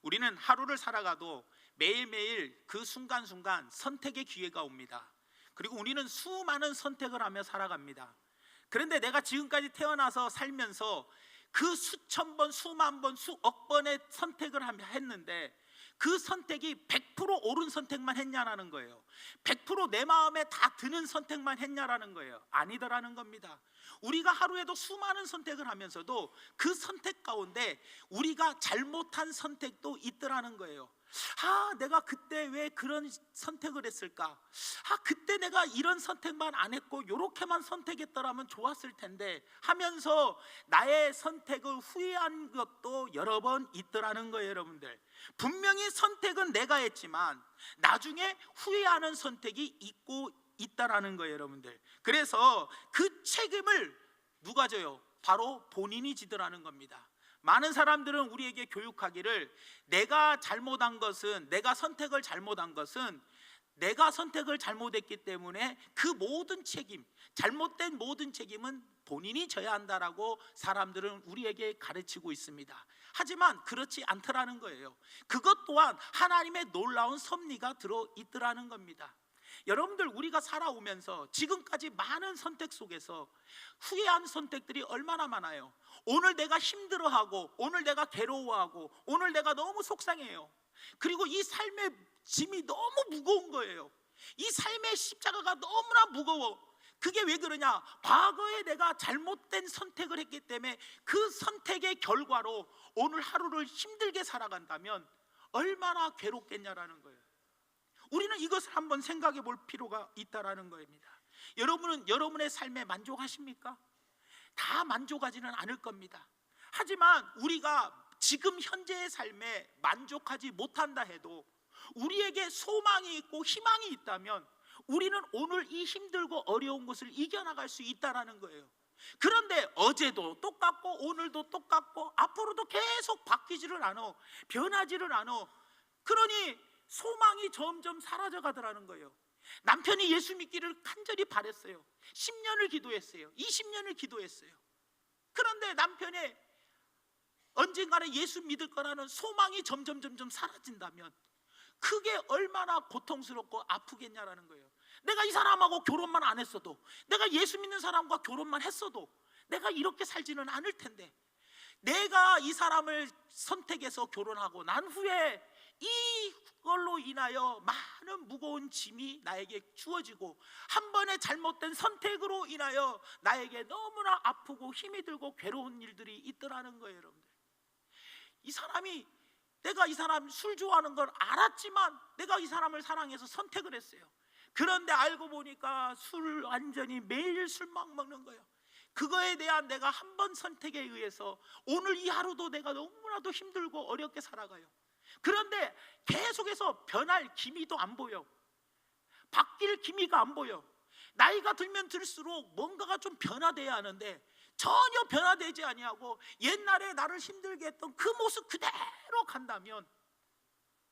우리는 하루를 살아가도 매일매일 그 순간순간 선택의 기회가 옵니다. 그리고 우리는 수많은 선택을 하며 살아갑니다. 그런데 내가 지금까지 태어나서 살면서 그 수천 번, 수만 번, 수억 번의 선택을 했는데 그 선택이 100% 옳은 선택만 했냐라는 거예요. 100% 내 마음에 다 드는 선택만 했냐라는 거예요. 아니더라는 겁니다. 우리가 하루에도 수많은 선택을 하면서도 그 선택 가운데 우리가 잘못한 선택도 있더라는 거예요. 내가 그때 왜 그런 선택을 했을까? 그때 내가 이런 선택만 안 했고 요렇게만 선택했더라면 좋았을 텐데 하면서 나의 선택을 후회한 것도 여러 번 있더라는 거예요. 여러분들, 분명히 선택은 내가 했지만 나중에 후회하는 선택이 있다라는 거예요. 여러분들, 그래서 그 책임을 누가 져요? 바로 본인이 지더라는 겁니다. 많은 사람들은 우리에게 교육하기를 내가 선택을 잘못한 것은 내가 선택을 잘못했기 때문에 그 모든 책임, 잘못된 모든 책임은 본인이 져야 한다라고 사람들은 우리에게 가르치고 있습니다. 하지만 그렇지 않더라는 거예요. 그것 또한 하나님의 놀라운 섭리가 들어있더라는 겁니다. 여러분들, 우리가 살아오면서 지금까지 많은 선택 속에서 후회한 선택들이 얼마나 많아요. 오늘 내가 힘들어하고, 오늘 내가 괴로워하고, 오늘 내가 너무 속상해요. 그리고 이 삶의 짐이 너무 무거운 거예요. 이 삶의 십자가가 너무나 무거워. 그게 왜 그러냐? 과거에 내가 잘못된 선택을 했기 때문에 그 선택의 결과로 오늘 하루를 힘들게 살아간다면 얼마나 괴롭겠냐라는 거예요. 우리는 이것을 한번 생각해 볼 필요가 있다라는 겁니다. 여러분은 여러분의 삶에 만족하십니까? 다 만족하지는 않을 겁니다. 하지만 우리가 지금 현재의 삶에 만족하지 못한다 해도 우리에게 소망이 있고 희망이 있다면 우리는 오늘 이 힘들고 어려운 것을 이겨나갈 수 있다라는 거예요. 그런데 어제도 똑같고 오늘도 똑같고 앞으로도 계속 바뀌지를 않아, 변하지를 않아. 그러니 소망이 점점 사라져 가더라는 거예요. 남편이 예수 믿기를 간절히 바랬어요. 10년을 기도했어요. 20년을 기도했어요. 그런데 남편의 언젠가는 예수 믿을 거라는 소망이 점점 사라진다면 그게 얼마나 고통스럽고 아프겠냐라는 거예요. 내가 이 사람하고 결혼만 안 했어도, 내가 예수 믿는 사람과 결혼만 했어도 내가 이렇게 살지는 않을 텐데, 내가 이 사람을 선택해서 결혼하고 난 후에 이걸로 인하여 많은 무거운 짐이 나에게 주어지고 한 번의 잘못된 선택으로 인하여 나에게 너무나 아프고 힘이 들고 괴로운 일들이 있더라는 거예요. 여러분들, 내가 이 사람 술 좋아하는 걸 알았지만 내가 이 사람을 사랑해서 선택을 했어요. 그런데 알고 보니까 술 완전히 매일 술만 먹는 거예요. 그거에 대한 내가 한 번 선택에 의해서 오늘 이 하루도 내가 너무나도 힘들고 어렵게 살아가요. 그런데 계속해서 변할 기미도 안 보여. 바뀔 기미가 안 보여. 나이가 들면 들수록 뭔가가 좀 변화돼야 하는데 전혀 변화되지 아니하고 옛날에 나를 힘들게 했던 그 모습 그대로 간다면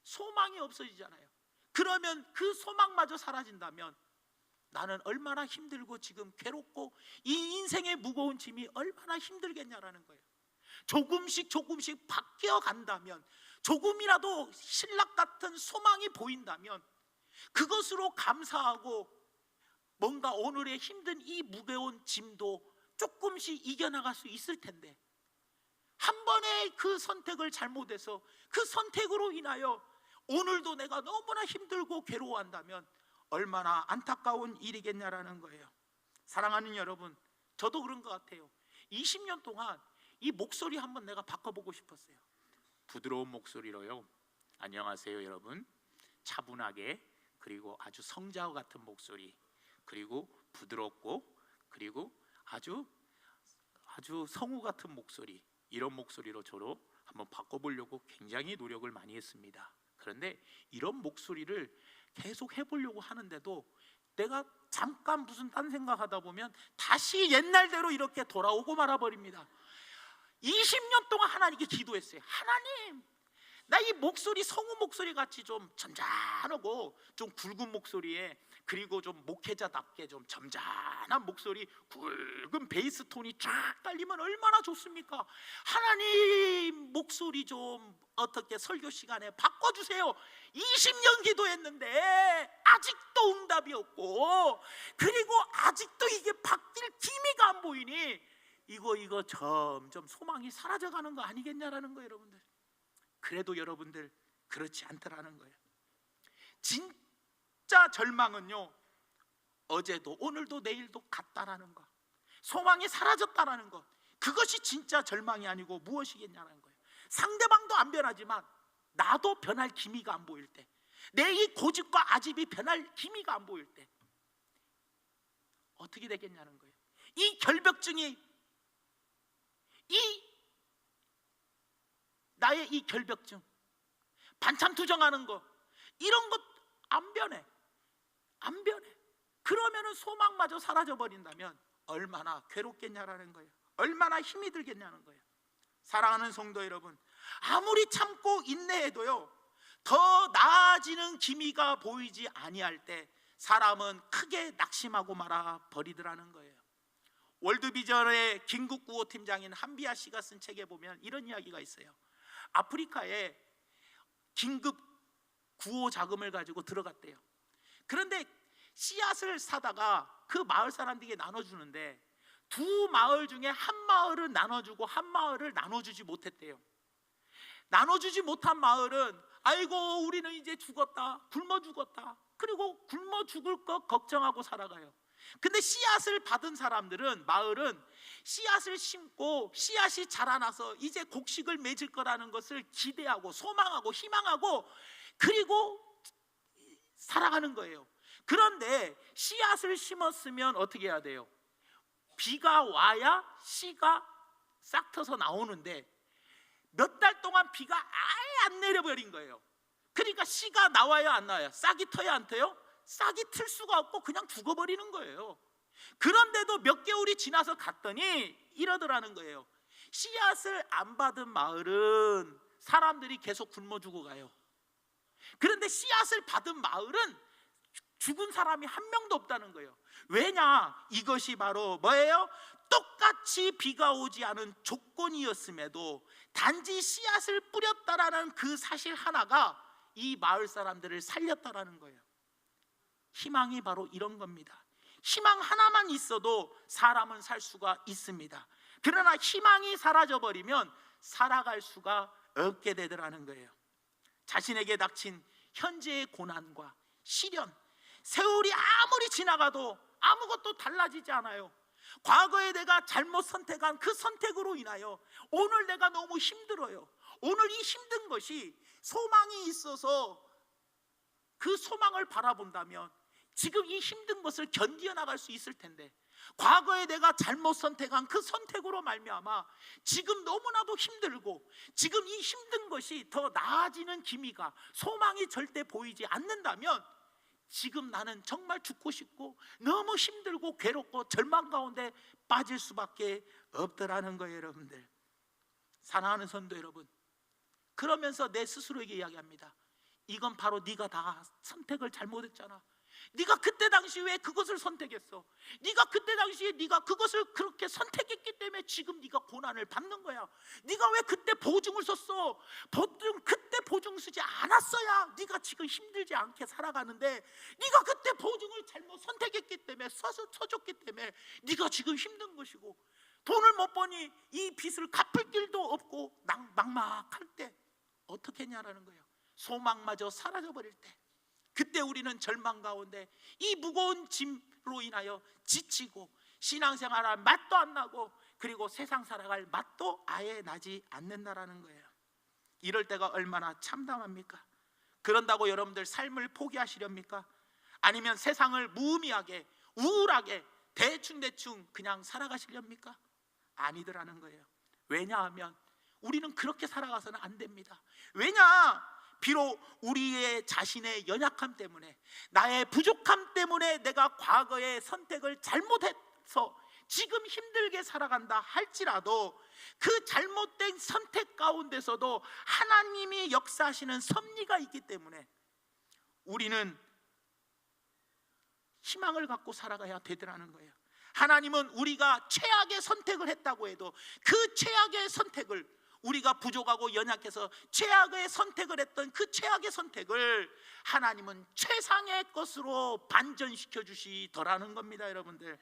소망이 없어지잖아요. 그러면 그 소망마저 사라진다면 나는 얼마나 힘들고 지금 괴롭고 이 인생의 무거운 짐이 얼마나 힘들겠냐라는 거예요. 조금씩 바뀌어 간다면, 조금이라도 신락 같은 소망이 보인다면 그것으로 감사하고 뭔가 오늘의 힘든 이 무거운 짐도 조금씩 이겨나갈 수 있을 텐데, 한 번의 그 선택을 잘못해서 그 선택으로 인하여 오늘도 내가 너무나 힘들고 괴로워한다면 얼마나 안타까운 일이겠냐라는 거예요. 사랑하는 여러분, 저도 그런 것 같아요. 20년 동안 이 목소리 한번 내가 바꿔보고 싶었어요. 부드러운 목소리로요, 안녕하세요 여러분, 차분하게, 그리고 아주 성자와 같은 목소리, 그리고 부드럽고, 그리고 아주 성우 같은 목소리, 이런 목소리로 저로 한번 바꿔보려고 굉장히 노력을 많이 했습니다. 그런데 이런 목소리를 계속 해보려고 하는데도 내가 잠깐 무슨 딴 생각하다 보면 다시 옛날대로 이렇게 돌아오고 말아버립니다. 20년 동안 하나님께 기도했어요. 하나님, 나 이 목소리 성우 목소리 같이 좀 잔잔하고 좀 굵은 목소리에 그리고 좀 목회자답게 좀 점잖은 목소리, 굵은 베이스 톤이 쫙 깔리면 얼마나 좋습니까? 하나님 목소리 좀 어떻게 설교 시간에 바꿔주세요. 20년 기도했는데 아직도 응답이 없고, 그리고 아직도 이게 바뀔 기미가 안 보이니 이거 점점 소망이 사라져가는 거 아니겠냐라는 거예요, 여러분들. 그래도 여러분들 그렇지 않더라는 거예요. 진짜 절망은요, 어제도 오늘도 내일도 같다라는 거, 소망이 사라졌다라는 것, 그것이 진짜 절망이 아니고 무엇이겠냐는 거예요. 상대방도 안 변하지만 나도 변할 기미가 안 보일 때, 내 이 고집과 아집이 변할 기미가 안 보일 때 어떻게 되겠냐는 거예요. 이 결벽증이, 나의 이 결벽증, 반찬 투정하는 거, 이런 것 안 변해. 그러면은 소망마저 사라져버린다면 얼마나 괴롭겠냐라는 거예요. 얼마나 힘이 들겠냐는 거예요. 사랑하는 성도 여러분, 아무리 참고 인내해도요, 더 나아지는 기미가 보이지 아니할 때 사람은 크게 낙심하고 말아 버리더라는 거예요. 월드비전의 긴급구호 팀장인 한비아 씨가 쓴 책에 보면 이런 이야기가 있어요. 아프리카에 긴급 구호 자금을 가지고 들어갔대요. 그런데 씨앗을 사다가 그 마을 사람들에게 나눠주는데 두 마을 중에 한 마을을 나눠주고 한 마을을 나눠주지 못했대요. 나눠주지 못한 마을은 아이고 우리는 이제 죽었다, 굶어 죽었다, 그리고 굶어 죽을 것 걱정하고 살아가요. 근데 씨앗을 받은 사람들은, 마을은 씨앗을 심고 씨앗이 자라나서 이제 곡식을 맺을 거라는 것을 기대하고 소망하고 희망하고 그리고 살아가는 거예요. 그런데 씨앗을 심었으면 어떻게 해야 돼요? 비가 와야 씨가 싹 터서 나오는데 몇 달 동안 비가 아예 안 내려버린 거예요. 그러니까 씨가 나와야 안 나와요? 싹이 터야 안 터요? 싹이 틀 수가 없고 그냥 죽어버리는 거예요. 그런데도 몇 개월이 지나서 갔더니 이러더라는 거예요. 씨앗을 안 받은 마을은 사람들이 계속 굶어 죽어 가요. 그런데 씨앗을 받은 마을은 죽은 사람이 한 명도 없다는 거예요. 왜냐? 이것이 바로 뭐예요? 똑같이 비가 오지 않은 조건이었음에도 단지 씨앗을 뿌렸다라는 그 사실 하나가 이 마을 사람들을 살렸다라는 거예요. 희망이 바로 이런 겁니다. 희망 하나만 있어도 사람은 살 수가 있습니다. 그러나 희망이 사라져버리면 살아갈 수가 없게 되더라는 거예요. 자신에게 닥친 현재의 고난과 시련, 세월이 아무리 지나가도 아무것도 달라지지 않아요. 과거에 내가 잘못 선택한 그 선택으로 인하여 오늘 내가 너무 힘들어요. 오늘 이 힘든 것이 소망이 있어서 그 소망을 바라본다면 지금 이 힘든 것을 견디어 나갈 수 있을 텐데, 과거에 내가 잘못 선택한 그 선택으로 말미암아 지금 너무나도 힘들고 지금 이 힘든 것이 더 나아지는 기미가, 소망이 절대 보이지 않는다면 지금 나는 정말 죽고 싶고 너무 힘들고 괴롭고 절망 가운데 빠질 수밖에 없더라는 거예요. 여러분들, 사랑하는 성도 여러분, 그러면서 내 스스로에게 이야기합니다. 이건 바로 네가 다 선택을 잘못했잖아. 네가 그때 당시 왜 그것을 선택했어? 네가 그때 당시에 네가 그것을 그렇게 선택했기 때문에 지금 네가 고난을 받는 거야. 네가 왜 그때 보증을 썼어? 그때 보증 쓰지 않았어야 네가 지금 힘들지 않게 살아가는데, 네가 그때 보증을 잘못 선택했기 때문에 써줬기 때문에 네가 지금 힘든 것이고, 돈을 못 버니 이 빚을 갚을 길도 없고 막막할 때 어떻게 했냐라는 거예요. 소망마저 사라져버릴 때, 그때 우리는 절망 가운데 이 무거운 짐으로 인하여 지치고 신앙생활할 맛도 안 나고 그리고 세상 살아갈 맛도 아예 나지 않는다라는 거예요. 이럴 때가 얼마나 참담합니까? 그런다고 여러분들 삶을 포기하시렵니까? 아니면 세상을 무의미하게 우울하게 대충 그냥 살아가시렵니까? 아니더라는 거예요. 왜냐하면 우리는 그렇게 살아가서는 안 됩니다. 왜냐? 비록 우리의 자신의 연약함 때문에, 나의 부족함 때문에 내가 과거의 선택을 잘못해서 지금 힘들게 살아간다 할지라도 그 잘못된 선택 가운데서도 하나님이 역사하시는 섭리가 있기 때문에 우리는 희망을 갖고 살아가야 되더라는 거예요. 하나님은 우리가 최악의 선택을 했다고 해도 그 최악의 선택을, 우리가 부족하고 연약해서 최악의 선택을 했던 그 최악의 선택을 하나님은 최상의 것으로 반전시켜 주시더라는 겁니다. 여러분들,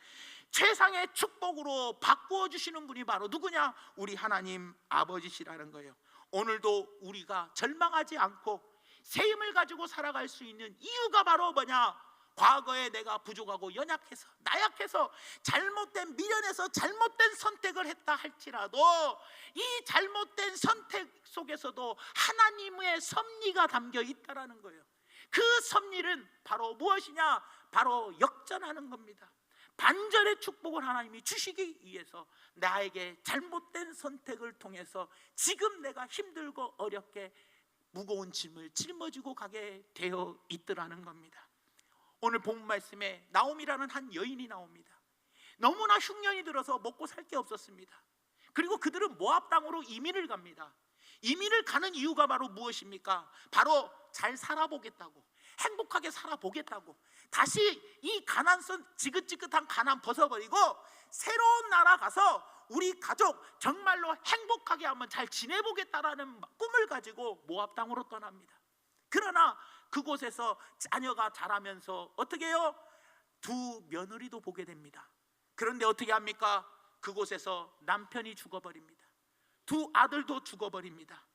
최상의 축복으로 바꾸어 주시는 분이 바로 누구냐? 우리 하나님 아버지시라는 거예요. 오늘도 우리가 절망하지 않고 새 힘을 가지고 살아갈 수 있는 이유가 바로 뭐냐? 과거에 내가 부족하고 연약해서, 나약해서, 잘못된 미련에서 잘못된 선택을 했다 할지라도 이 잘못된 선택 속에서도 하나님의 섭리가 담겨 있다라는 거예요. 그 섭리는 바로 무엇이냐? 바로 역전하는 겁니다. 반전의 축복을 하나님이 주시기 위해서 나에게 잘못된 선택을 통해서 지금 내가 힘들고 어렵게 무거운 짐을 짊어지고 가게 되어 있더라는 겁니다. 오늘 본문 말씀에 나오미라는 한 여인이 나옵니다. 너무나 흉년이 들어서 먹고 살 게 없었습니다. 그리고 그들은 모압 땅으로 이민을 갑니다. 이민을 가는 이유가 바로 무엇입니까? 바로 잘 살아보겠다고, 행복하게 살아보겠다고, 다시 이 가난선 지긋지긋한 가난 벗어버리고 새로운 나라 가서 우리 가족 정말로 행복하게 한번 잘 지내보겠다라는 꿈을 가지고 모압 땅으로 떠납니다. 그러나 그곳에서 자녀가 자라면서 어떻게 해요? 두 며느리도 보게 됩니다. 그런데 어떻게 합니까? 그곳에서 남편이 죽어버립니다. 두 아들도 죽어버립니다.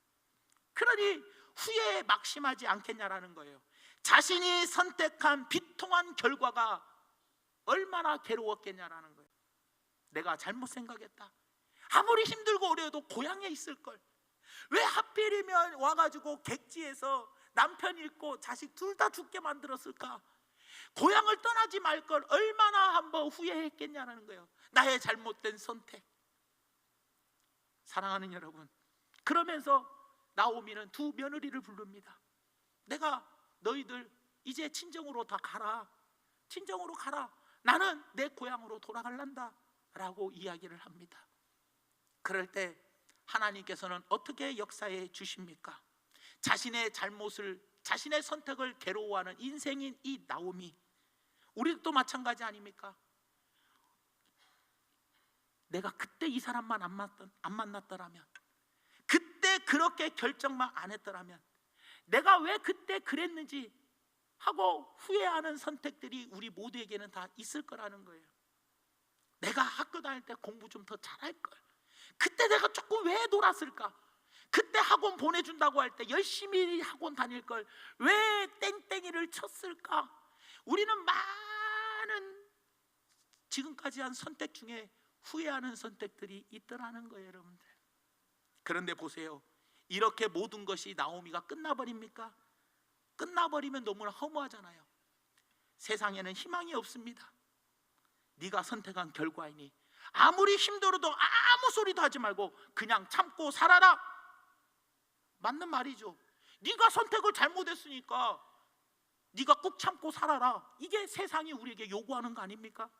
그러니 후회에 막심하지 않겠냐라는 거예요. 자신이 선택한 비통한 결과가 얼마나 괴로웠겠냐라는 거예요. 내가 잘못 생각했다. 아무리 힘들고 어려워도 고향에 있을걸. 왜 하필이면 와가지고 객지에서 남편 잃고 자식 둘 다 죽게 만들었을까? 고향을 떠나지 말걸 얼마나 한번 후회했겠냐는 거예요. 나의 잘못된 선택. 사랑하는 여러분, 그러면서 나오미는 두 며느리를 부릅니다. 내가 너희들 이제 친정으로 다 가라. 친정으로 가라. 나는 내 고향으로 돌아갈란다 라고 이야기를 합니다. 그럴 때 하나님께서는 어떻게 역사해 주십니까? 자신의 잘못을, 자신의 선택을 괴로워하는 인생인 이 나오미, 우리도 마찬가지 아닙니까? 내가 그때 이 사람만 안 만났더라면, 그때 그렇게 결정만 안 했더라면, 내가 왜 그때 그랬는지 하고 후회하는 선택들이 우리 모두에게는 다 있을 거라는 거예요. 내가 학교 다닐 때 공부 좀 더 잘할 걸, 그때 내가 조금 왜 놀았을까, 그때 학원 보내준다고 할 때 열심히 학원 다닐 걸 왜 땡땡이를 쳤을까. 우리는 많은 지금까지 한 선택 중에 후회하는 선택들이 있더라는 거예요, 여러분들. 그런데 보세요, 이렇게 모든 것이 나오미가 끝나버립니까? 끝나버리면 너무나 허무하잖아요. 세상에는 희망이 없습니다. 네가 선택한 결과이니 아무리 힘들어도 아무 소리도 하지 말고 그냥 참고 살아라. 맞는 말이죠. 네가 선택을 잘못했으니까 네가 꼭 참고 살아라. 이게 세상이 우리에게 요구하는 거 아닙니까?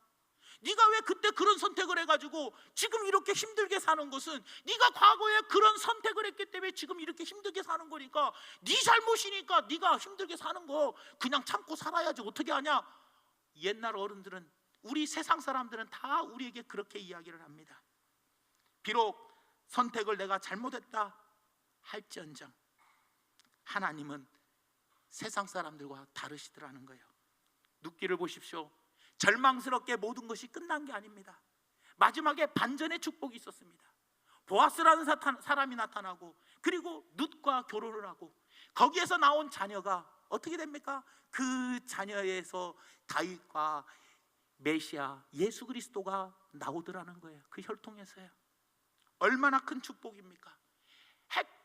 네가 왜 그때 그런 선택을 해가지고 지금 이렇게 힘들게 사는 것은 네가 과거에 그런 선택을 했기 때문에 지금 이렇게 힘들게 사는 거니까, 네 잘못이니까 네가 힘들게 사는 거 그냥 참고 살아야지 어떻게 하냐. 옛날 어른들은, 우리 세상 사람들은 다 우리에게 그렇게 이야기를 합니다. 비록 선택을 내가 잘못했다 할지언정 하나님은 세상 사람들과 다르시더라는 거예요. 눕기를 보십시오. 절망스럽게 모든 것이 끝난 게 아닙니다. 마지막에 반전의 축복이 있었습니다. 보아스라는 사람이 나타나고, 그리고 룻과 결혼을 하고, 거기에서 나온 자녀가 어떻게 됩니까? 그 자녀에서 다윗과 메시아 예수 그리스도가 나오더라는 거예요. 그 혈통에서요. 얼마나 큰 축복입니까?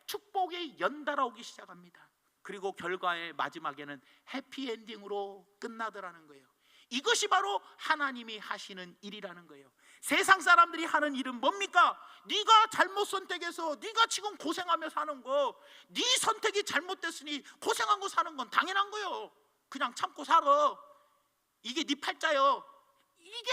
축복이 연달아 오기 시작합니다. 그리고 결과의 마지막에는 해피엔딩으로 끝나더라는 거예요. 이것이 바로 하나님이 하시는 일이라는 거예요. 세상 사람들이 하는 일은 뭡니까? 네가 잘못 선택해서 네가 지금 고생하며 사는 거, 네 선택이 잘못됐으니 고생한 거 사는 건 당연한 거예요. 그냥 참고 살아. 이게 네 팔자요. 이게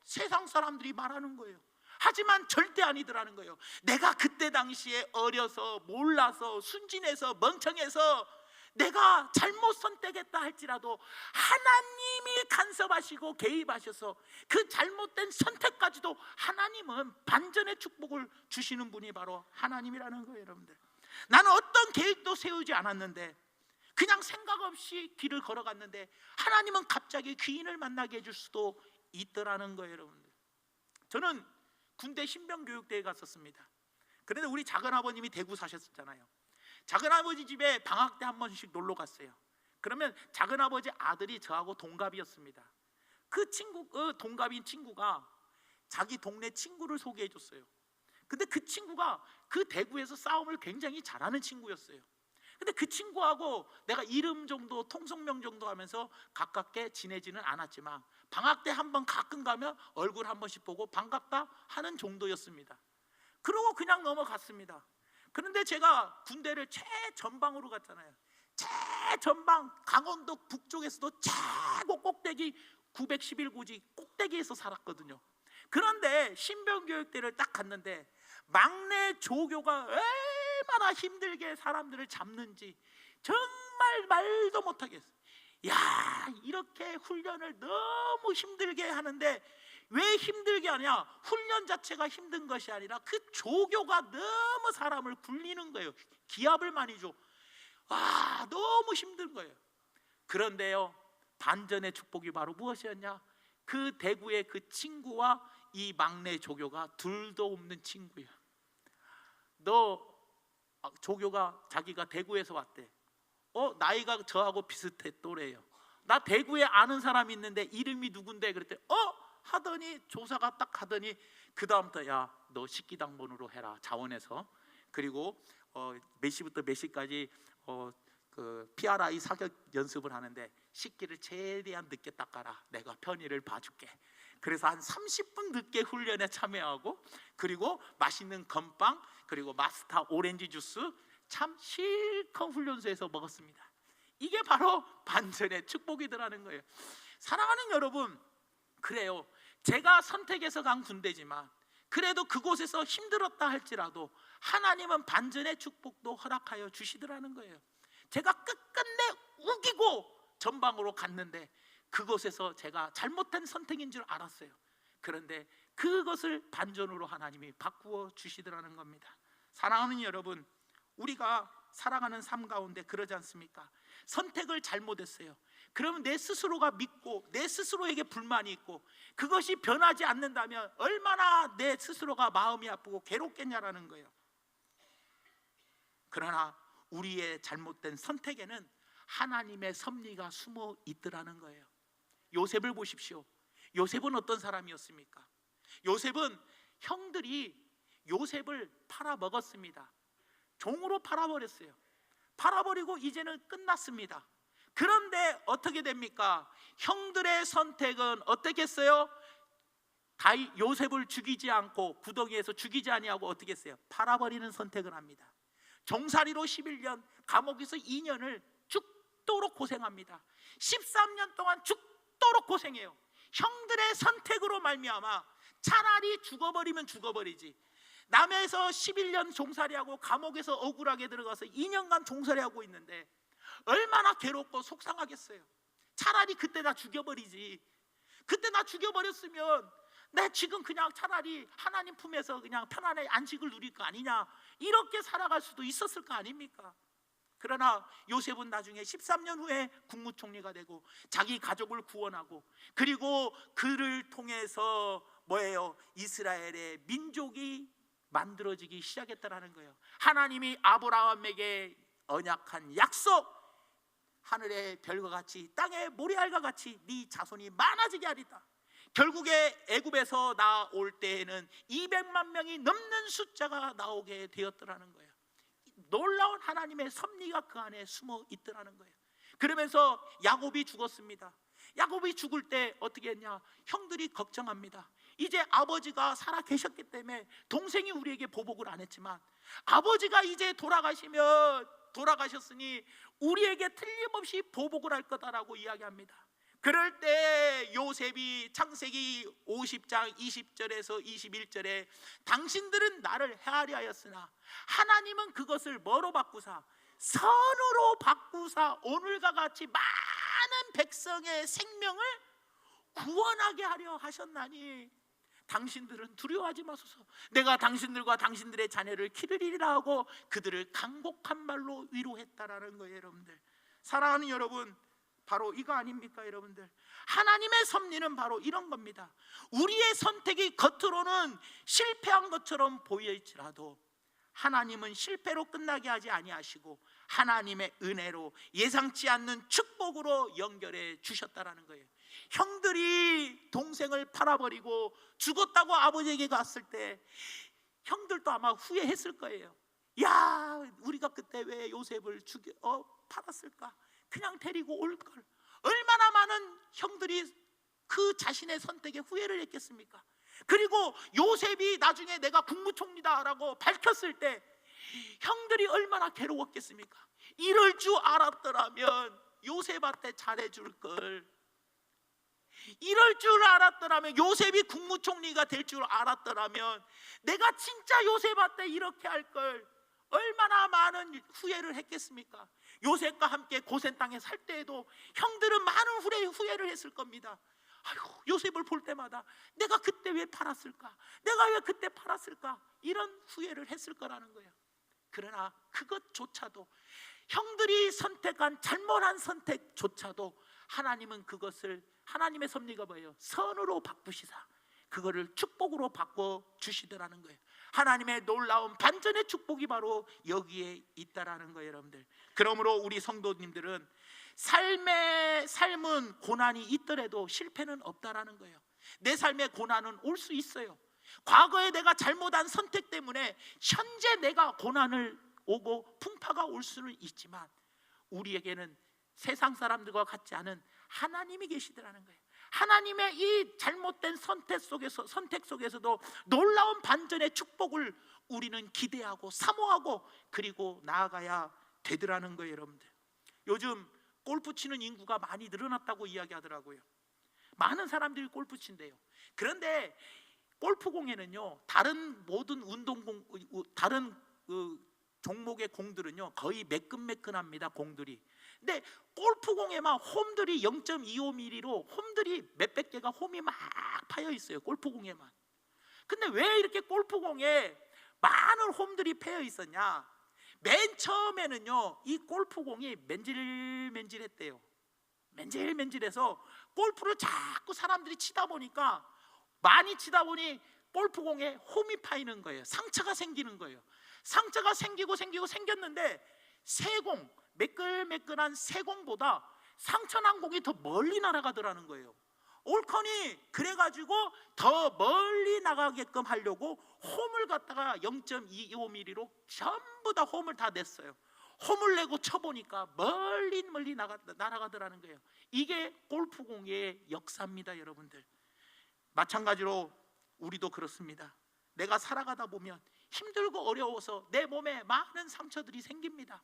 세상 사람들이 말하는 거예요. 하지만 절대 아니더라는 거예요. 내가 그때 당시에 어려서 몰라서 순진해서 멍청해서 내가 잘못 선택했다 할지라도 하나님이 간섭하시고 개입하셔서 그 잘못된 선택까지도 하나님은 반전의 축복을 주시는 분이 바로 하나님이라는 거예요. 여러분들, 나는 어떤 계획도 세우지 않았는데 그냥 생각 없이 길을 걸어갔는데 하나님은 갑자기 귀인을 만나게 해줄 수도 있더라는 거예요. 여러분들, 저는 군대 신병교육대에 갔었습니다. 그런데 우리 작은아버님이 대구 사셨잖아요. 작은아버지 집에 방학 때 한 번씩 놀러 갔어요. 그러면 작은아버지 아들이 저하고 동갑이었습니다. 그 동갑인 친구가 자기 동네 친구를 소개해 줬어요. 근데 그 친구가 그 대구에서 싸움을 굉장히 잘하는 친구였어요. 근데 그 친구하고 내가 이름 정도, 통성명 정도 하면서 가깝게 지내지는 않았지만 방학 때 한 번 가끔 가면 얼굴 한 번씩 보고 반갑다 하는 정도였습니다. 그러고 그냥 넘어갔습니다. 그런데 제가 군대를 최전방으로 갔잖아요. 최전방, 강원도 북쪽에서도 최고 꼭대기 911고지 꼭대기에서 살았거든요. 그런데 신병교육대를 딱 갔는데 막내 조교가 얼마나 힘들게 사람들을 잡는지 정말 말도 못하겠어요. 야, 이렇게 훈련을 너무 힘들게 하는데 왜 힘들게 하냐? 훈련 자체가 힘든 것이 아니라 그 조교가 너무 사람을 굴리는 거예요. 기합을 많이 줘. 와, 너무 힘든 거예요. 그런데요, 반전의 축복이 바로 무엇이었냐? 그 대구의 그 친구와 이 막내 조교가 둘도 없는 친구야. 조교가 자기가 대구에서 왔대. 나이가 저하고 비슷해, 또래요. 나 대구에 아는 사람이 있는데 이름이 누군데? 그랬더니 하더니 조사가 딱 하더니 그 다음부터 야, 너 식기당 번호로 해라, 자원에서. 그리고 몇 시부터 몇 시까지 그 PRI 사격 연습을 하는데 식기를 최대한 늦게 닦아라, 내가 편의를 봐줄게. 그래서 한 30분 늦게 훈련에 참여하고, 그리고 맛있는 건빵, 그리고 마스터 오렌지 주스 참 실컷 훈련소에서 먹었습니다. 이게 바로 반전의 축복이더라는 거예요. 사랑하는 여러분, 그래요, 제가 선택해서 간 군대지만 그래도 그곳에서 힘들었다 할지라도 하나님은 반전의 축복도 허락하여 주시더라는 거예요. 제가 끝끝내 우기고 전방으로 갔는데 그곳에서 제가 잘못한 선택인 줄 알았어요. 그런데 그것을 반전으로 하나님이 바꾸어 주시더라는 겁니다. 사랑하는 여러분, 우리가 살아가는 삶 가운데 그러지 않습니까? 선택을 잘못했어요. 그러면 내 스스로가 믿고 내 스스로에게 불만이 있고 그것이 변하지 않는다면 얼마나 내 스스로가 마음이 아프고 괴롭겠냐라는 거예요. 그러나 우리의 잘못된 선택에는 하나님의 섭리가 숨어 있더라는 거예요. 요셉을 보십시오. 요셉은 어떤 사람이었습니까? 요셉은 형들이 요셉을 팔아먹었습니다. 종으로 팔아버렸어요. 팔아버리고 이제는 끝났습니다. 그런데 어떻게 됩니까? 형들의 선택은 어떻게 했어요? 요셉을 죽이지 않고 구덩이에서 죽이지 아니하고 어떻게 했어요? 팔아버리는 선택을 합니다. 종살이로 11년, 감옥에서 2년을 죽도록 고생합니다. 13년 동안 죽도록 고생해요. 형들의 선택으로 말미암아 차라리 죽어버리면 죽어버리지, 남해에서 11년 종살이하고 감옥에서 억울하게 들어가서 2년간 종살이하고 있는데 얼마나 괴롭고 속상하겠어요. 차라리 그때 나 죽여버리지. 그때 나 죽여버렸으면 내 지금 그냥 차라리 하나님 품에서 그냥 편안하게 안식을 누릴 거 아니냐, 이렇게 살아갈 수도 있었을 거 아닙니까? 그러나 요셉은 나중에 13년 후에 국무총리가 되고 자기 가족을 구원하고, 그리고 그를 통해서 뭐예요? 이스라엘의 민족이 만들어지기 시작했다라는 거예요. 하나님이 아브라함에게 언약한 약속, 하늘의 별과 같이 땅의 모래알과 같이 네 자손이 많아지게 하리다. 결국에 애굽에서 나올 때에는 200만 명이 넘는 숫자가 나오게 되었더라는 거예요. 놀라운 하나님의 섭리가 그 안에 숨어 있더라는 거예요. 그러면서 야곱이 죽었습니다. 야곱이 죽을 때 어떻게 했냐? 형들이 걱정합니다. 이제 아버지가 살아 계셨기 때문에 동생이 우리에게 보복을 안 했지만 아버지가 이제 돌아가셨으니 우리에게 틀림없이 보복을 할 거다라고 이야기합니다. 그럴 때 요셉이 창세기 50장 20절에서 21절에 당신들은 나를 헤아려 하였으나 하나님은 그것을 뭐로 바꾸사 선으로 바꾸사 오늘과 같이 많은 백성의 생명을 구원하게 하려 하셨나니 당신들은 두려워하지 마소서. 내가 당신들과 당신들의 자녀를 기르리라 하고 그들을 간곡한 말로 위로했다라는 거예요. 여러분들, 사랑하는 여러분, 바로 이거 아닙니까? 여러분들, 하나님의 섭리는 바로 이런 겁니다. 우리의 선택이 겉으로는 실패한 것처럼 보일지라도 하나님은 실패로 끝나게 하지 아니하시고 하나님의 은혜로 예상치 않는 축복으로 연결해 주셨다라는 거예요. 형들이 동생을 팔아버리고 죽었다고 아버지에게 갔을 때 형들도 아마 후회했을 거예요. 야, 우리가 그때 왜 요셉을 팔았을까? 그냥 데리고 올걸. 얼마나 많은 형들이 그 자신의 선택에 후회를 했겠습니까? 그리고 요셉이 나중에 내가 국무총리다라고 밝혔을 때 형들이 얼마나 괴로웠겠습니까? 이럴 줄 알았더라면 요셉한테 잘해줄 걸. 이럴 줄 알았더라면, 요셉이 국무총리가 될 줄 알았더라면 내가 진짜 요셉한테 이렇게 할 걸. 얼마나 많은 후회를 했겠습니까? 요셉과 함께 고센 땅에 살 때에도 형들은 많은 후회를 했을 겁니다. 아이고, 요셉을 볼 때마다 내가 그때 왜 팔았을까? 내가 왜 그때 팔았을까? 이런 후회를 했을 거라는 거예요. 그러나 그것조차도, 형들이 선택한 잘못한 선택조차도 하나님은 그것을, 하나님의 섭리가 뭐예요? 선으로 바꾸시사 그거를 축복으로 바꿔 주시더라는 거예요. 하나님의 놀라운 반전의 축복이 바로 여기에 있다라는 거예요. 여러분들, 그러므로 우리 성도님들은 삶은 고난이 있더라도 실패는 없다라는 거예요. 내 삶에 고난은 올 수 있어요. 과거에 내가 잘못한 선택 때문에 현재 내가 고난을 오고 풍파가 올 수는 있지만 우리에게는 세상 사람들과 같지 않은 하나님이 계시더라는 거예요. 하나님의 이 잘못된 선택 속에서도 놀라운 반전의 축복을 우리는 기대하고 사모하고 그리고 나아가야 되더라는 거예요. 여러분들, 요즘 골프 치는 인구가 많이 늘어났다고 이야기하더라고요. 많은 사람들이 골프 친대요. 그런데 골프공에는요, 다른 모든 다른 종목의 공들은요 거의 매끈매끈합니다. 공들이. 근데 골프공에만 홈들이 0.25mm로 홈들이 몇백 개가 홈이 막 파여 있어요. 골프공에만. 근데 왜 이렇게 골프공에 많은 홈들이 패여 있었냐? 맨 처음에는요 이 골프공이 맨질맨질했대요. 맨질맨질해서 골프를 자꾸 사람들이 치다 보니까, 많이 치다 보니 골프공에 홈이 파이는 거예요. 상처가 생기는 거예요. 상처가 생겼는데 새공, 매끈매끈한 새공보다 상처난 공이 더 멀리 날아가더라는 거예요. 옳거니 그래가지고 더 멀리 나가게끔 하려고 홈을 갖다가 0.25mm로 전부 다 홈을 다 냈어요. 홈을 내고 쳐보니까 멀리 날아가더라는 거예요. 이게 골프공의 역사입니다. 여러분들, 마찬가지로 우리도 그렇습니다. 내가 살아가다 보면 힘들고 어려워서 내 몸에 많은 상처들이 생깁니다.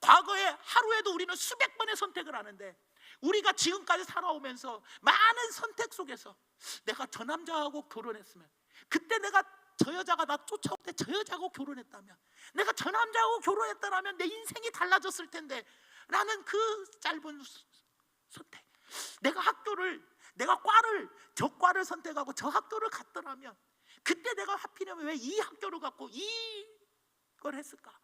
과거에 하루에도 우리는 수백 번의 선택을 하는데, 우리가 지금까지 살아오면서 많은 선택 속에서 내가 저 남자하고 결혼했으면, 그때 내가 저 여자가 나 쫓아올 때 저 여자하고 결혼했다면, 내가 저 남자하고 결혼했다면 내 인생이 달라졌을 텐데 라는 그 짧은 선택, 내가 저 과를 선택하고 저 학교를 갔더라면, 그때 내가 하필이면 왜 이 학교를 갖고 이걸 했을까?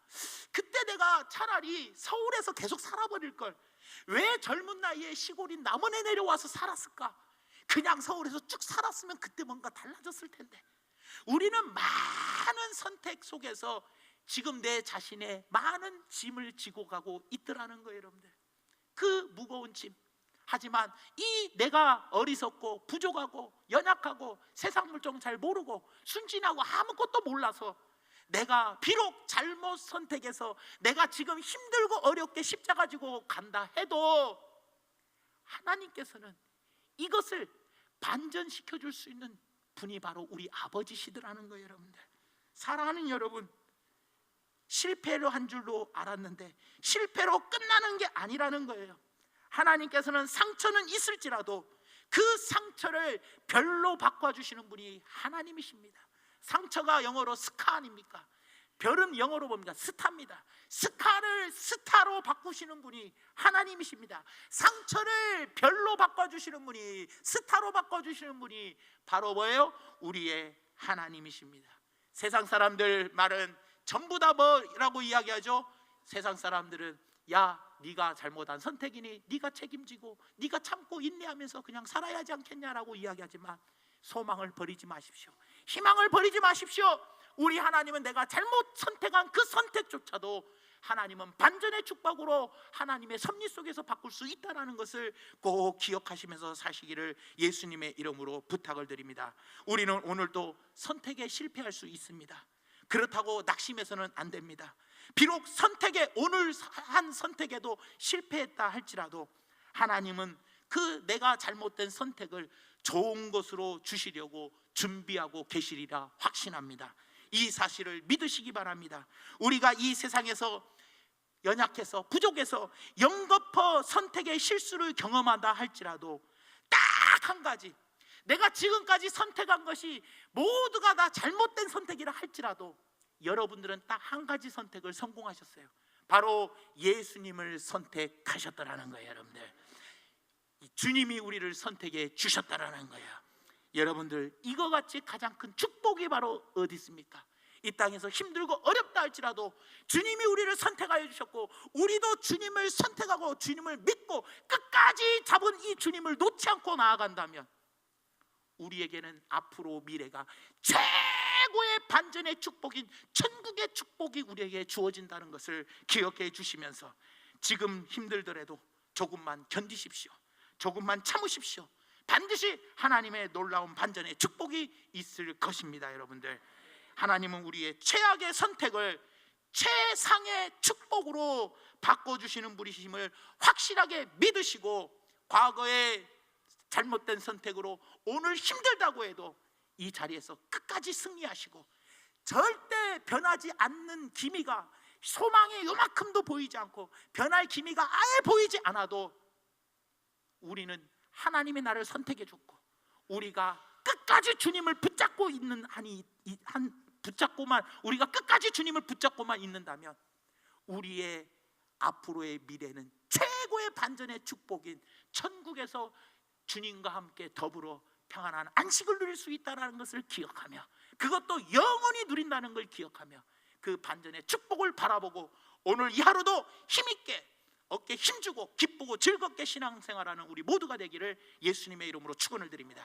그때 내가 차라리 서울에서 계속 살아버릴 걸 왜 젊은 나이에 시골인 남원에 내려와서 살았을까? 그냥 서울에서 쭉 살았으면 그때 뭔가 달라졌을 텐데. 우리는 많은 선택 속에서 지금 내 자신의 많은 짐을 지고 가고 있더라는 거예요. 여러분들, 그 무거운 짐. 하지만 이 내가 어리석고 부족하고 연약하고 세상 물정 잘 모르고 순진하고 아무것도 몰라서 내가 비록 잘못 선택해서 내가 지금 힘들고 어렵게 십자가 지고 간다 해도 하나님께서는 이것을 반전시켜 줄 수 있는 분이 바로 우리 아버지시더라는 거예요. 여러분들, 사랑하는 여러분, 실패로 한 줄로 알았는데 실패로 끝나는 게 아니라는 거예요. 하나님께서는 상처는 있을지라도 그 상처를 별로 바꿔주시는 분이 하나님이십니다. 상처가 영어로 스카 아닙니까? 별은 영어로 봅니다. 스타입니다. 스카를 스타로 바꾸시는 분이 하나님이십니다. 상처를 별로 바꿔주시는 분이, 스타로 바꿔주시는 분이 바로 뭐예요? 우리의 하나님이십니다. 세상 사람들 말은 전부 다 뭐라고 이야기하죠? 세상 사람들은 야, 네가 잘못한 선택이니 네가 책임지고 네가 참고 인내하면서 그냥 살아야 하지 않겠냐라고 이야기하지만, 소망을 버리지 마십시오. 희망을 버리지 마십시오. 우리 하나님은 내가 잘못 선택한 그 선택조차도 하나님은 반전의 축복으로 하나님의 섭리 속에서 바꿀 수 있다는 것을 꼭 기억하시면서 사시기를 예수님의 이름으로 부탁을 드립니다. 우리는 오늘도 선택에 실패할 수 있습니다. 그렇다고 낙심해서는 안 됩니다. 비록 선택에, 오늘 한 선택에도 실패했다 할지라도 하나님은 그 내가 잘못된 선택을 좋은 것으로 주시려고 준비하고 계시리라 확신합니다. 이 사실을 믿으시기 바랍니다. 우리가 이 세상에서 연약해서 부족해서 영거퍼 선택의 실수를 경험한다 할지라도 딱 한 가지, 내가 지금까지 선택한 것이 모두가 다 잘못된 선택이라 할지라도 여러분들은 딱 한 가지 선택을 성공하셨어요. 바로 예수님을 선택하셨다라는 거예요. 여러분들, 주님이 우리를 선택해 주셨다라는 거예요. 여러분들, 이거 같이 가장 큰 축복이 바로 어디 있습니까? 이 땅에서 힘들고 어렵다 할지라도 주님이 우리를 선택하여 주셨고, 우리도 주님을 선택하고 주님을 믿고 끝까지 잡은 이 주님을 놓지 않고 나아간다면 우리에게는 앞으로 미래가 최고의 반전의 축복인 천국의 축복이 우리에게 주어진다는 것을 기억해 주시면서, 지금 힘들더라도 조금만 견디십시오. 조금만 참으십시오. 반드시 하나님의 놀라운 반전의 축복이 있을 것입니다. 여러분들, 하나님은 우리의 최악의 선택을 최상의 축복으로 바꿔주시는 분이심을 확실하게 믿으시고, 과거의 잘못된 선택으로 오늘 힘들다고 해도 이 자리에서 끝까지 승리하시고, 절대 변하지 않는 기미가, 소망이 요만큼도 보이지 않고 변할 기미가 아예 보이지 않아도 우리는 하나님이 나를 선택해 줬고, 우리가 끝까지 주님을 붙잡고 있는 우리가 끝까지 주님을 붙잡고만 있는다면 우리의 앞으로의 미래는 최고의 반전의 축복인 천국에서 주님과 함께 더불어 평안한 안식을 누릴 수 있다는 것을 기억하며, 그것도 영원히 누린다는 걸 기억하며 그 반전의 축복을 바라보고 오늘 이 하루도 힘있게 어깨 힘주고 기쁘고 즐겁게 신앙생활하는 우리 모두가 되기를 예수님의 이름으로 축원을 드립니다.